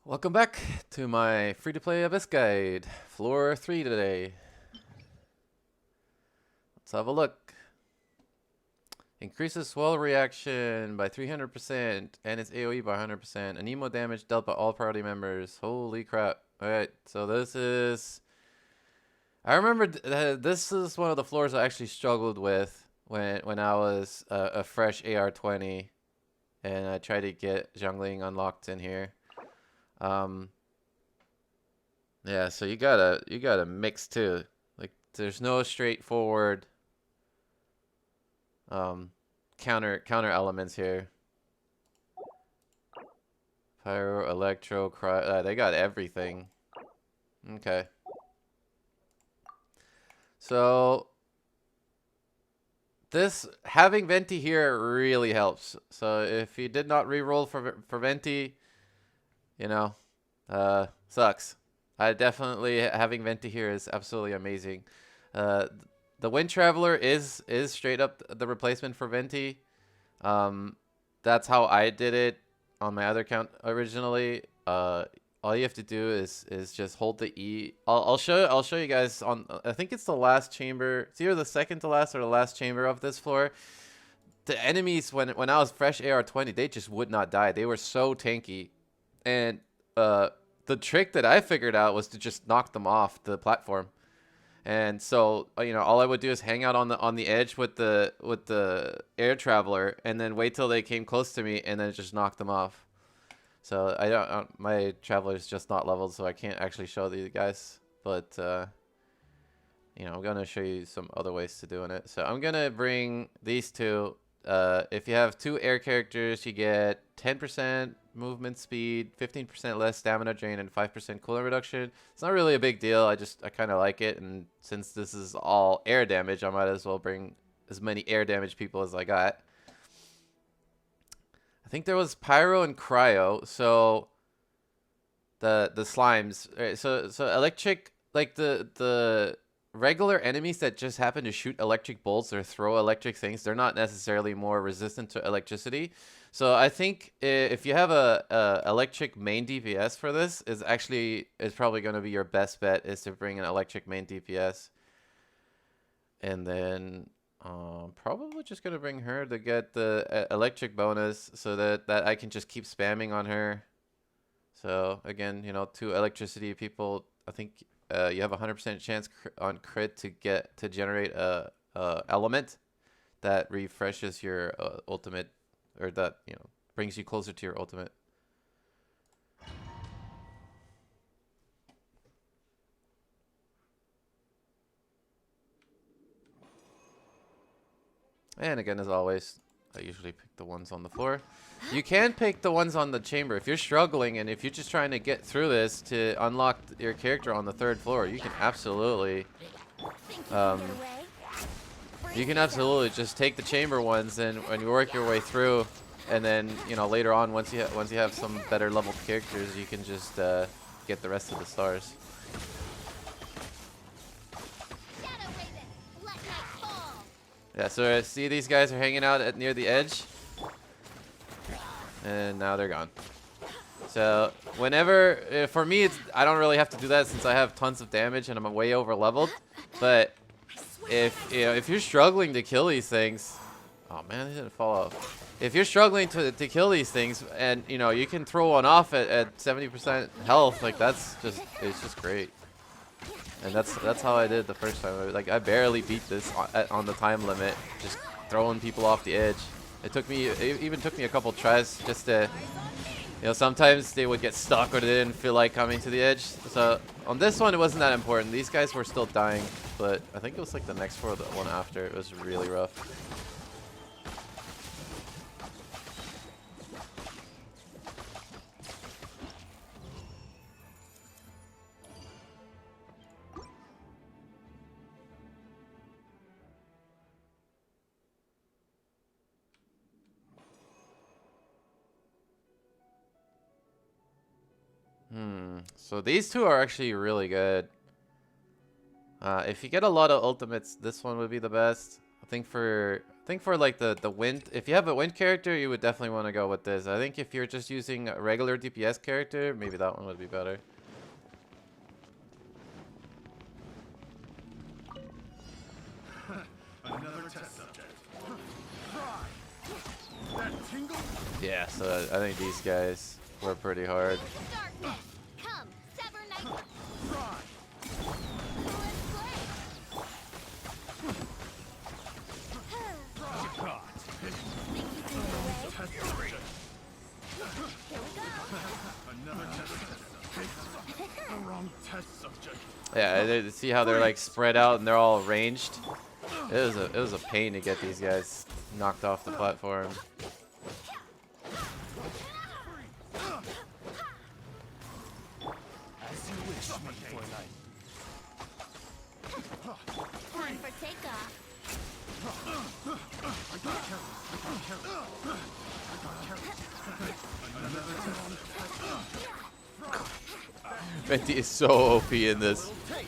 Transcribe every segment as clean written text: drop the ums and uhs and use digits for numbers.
Welcome back to my free-to-play Abyss guide, floor 3 today. Let's have a look. Increases swell reaction by 300% and its AoE by 100%. Anemo damage dealt by all party members. Holy crap. Alright, so this is... I remember this is one of the floors I actually struggled with when I was a fresh AR-20 and I tried to get jungling unlocked in here. Yeah, so you gotta mix too. Like there's no straightforward counter elements here. Pyro, electro, they got everything. Okay. So this having Venti here really helps. So if you did not reroll for Venti, you know, sucks. I definitely having Venti here is absolutely amazing. The Wind Traveler is straight up the replacement for Venti. That's how I did it on my other account originally. All you have to do is just hold the E. I'll show you guys on. I think it's the last chamber. It's either the second to last or the last chamber of this floor. The enemies when I was fresh AR-20, they just would not die. They were so tanky, and the trick that I figured out was to just knock them off the platform. And so, you know, all I would do is hang out on the edge with the air traveler, and then wait till they came close to me, and then just knock them off. So I don't, my traveler's just not leveled, so I can't actually show these guys. But you know, I'm gonna show you some other ways to doing it. So I'm gonna bring these two. If you have two air characters, you get 10% movement speed, 15% less stamina drain, and 5% cooldown reduction. It's not really a big deal. I kind of like it, and since this is all air damage, I might as well bring as many air damage people as I got. I think there was pyro and cryo. So the slimes. Right, so electric, like the regular enemies that just happen to shoot electric bolts or throw electric things, they're not necessarily more resistant to electricity. So I think if you have a electric main DPS for this, is probably going to be your best bet, is to bring an electric main DPS. And then probably just going to bring her to get the electric bonus so that I can just keep spamming on her. So again, you know, 2 electricity people, I think you have a 100% chance on crit to generate a element that refreshes your ultimate, or that, you know, brings you closer to your ultimate. And again, as always, I usually pick the ones on the floor. You can pick the ones on the chamber. If you're struggling and if you're just trying to get through this to unlock your character on the 3rd floor, you can absolutely just take the chamber ones and you work your way through, and then, you know, later on, once you have some better leveled characters, you can just get the rest of the stars. Yeah, so see, these guys are hanging out near the edge, and now they're gone. So whenever, for me, I don't really have to do that since I have tons of damage and I'm way over leveled. But if you're struggling to kill these things, oh man, they didn't fall off. If you're struggling to kill these things, and you know, you can throw one off at 70% health, like it's just great. And that's how I did the first time. Like I barely beat this on the time limit, just throwing people off the edge. It even took me a couple tries just to, you know, sometimes they would get stuck or they didn't feel like coming to the edge. So on this one, it wasn't that important. These guys were still dying, but I think it was like the next floor, the one after, it was really rough. So these two are actually really good. If you get a lot of ultimates, this one would be the best. I think for think for like the wind, if you have a wind character, you would definitely want to go with this. I think if you're just using a regular DPS character, maybe that one would be better. Another test subject. That tingle? Yeah, so I think these guys were pretty hard. Darkness, come, sever night. Try. God. Think you can get away? Test subject. Here we go. Another test subject. The wrong test subject. Yeah, see how they're like spread out and they're all ranged. It was a pain to get these guys knocked off the platform. As you wish, my Fräulein. Time for takeoff. I got carrots. I got carrots. I got carrots. Another test subject. Venti is so OP in this. Take.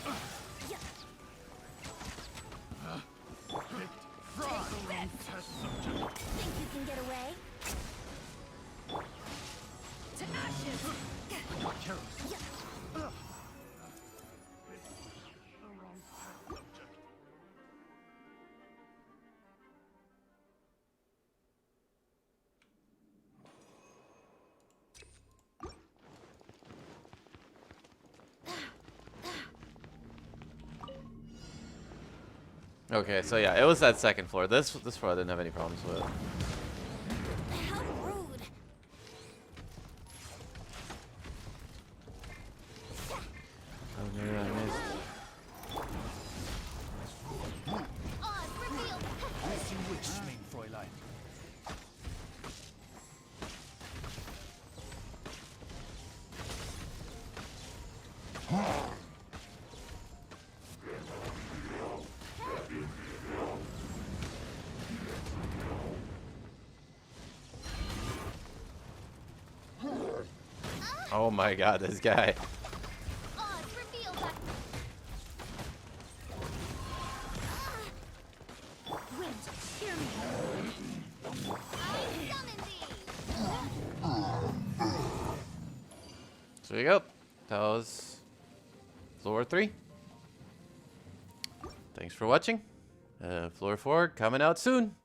Fry. The wrong test subject. Think you can get away? To ashes. I got carrots. The wrong test subject. Okay, so yeah, it was that second floor. This floor I didn't have any problems with. How rude. Oh no, I missed. Oz revealed. As you wish, mein Fräulein. Oh my god, this guy. Oz revealed that. Wind, hear me. I summon thee. So there you go. That was floor 3. Thanks for watching. Floor 4 coming out soon.